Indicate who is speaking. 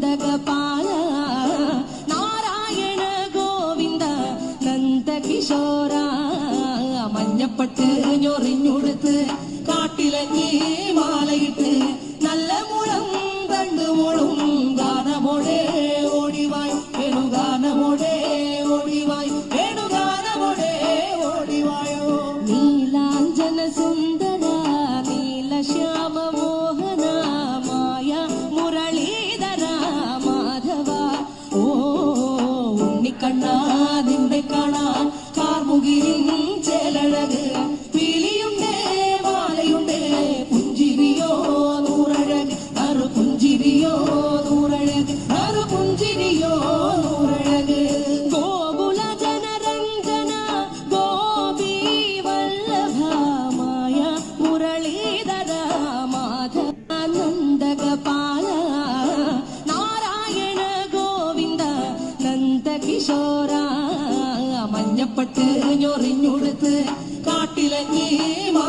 Speaker 1: നന്ദഗപാല നാരായണ ഗോവിന്ദ നന്ദകിശോര മഞ്ഞപ്പട്ട് ഞൊറിഞ്ഞുടുത്ത് കാട്ടിലങ്ങി മാലയിട്ട് നല്ല മുളം തണ്ടുമുളും ഗാനമോടെ ഓടിവായ് വേണുഗാനമോടെ ഓടിവായ് വേണുഗാനമോടെ ഓടിവായോ നീലാഞ്ജന സുന്ദര നീലശ്യാമ മോഹന മായ മുരളീധര മാധവ ഓ ഉണ്ണിക്കണ്ണാ നിന്നെ കാണാൻ കാർമുകിലിൻ ചേലഴക് പീലിയുണ്ടേ മാലയുണ്ടേ പുഞ്ചിരിയോ നൂറഴക് അറു പുഞ്ചിരിയോ നൂറഴക് അറു പുഞ്ചിരിയോ നൂറഴക് ഗോകുല ജനരഞ്ജന ഗോപി വല്ലഭ മായ മുരളീധര മാധവ നന്ദഗപാല നാരായണ ഗോവിന്ദ നന്ദകിശോര മഞ്ഞപ്പട്ട് ഞൊറിഞ്ഞുടുത്ത് കാട്ടിലങ്ങി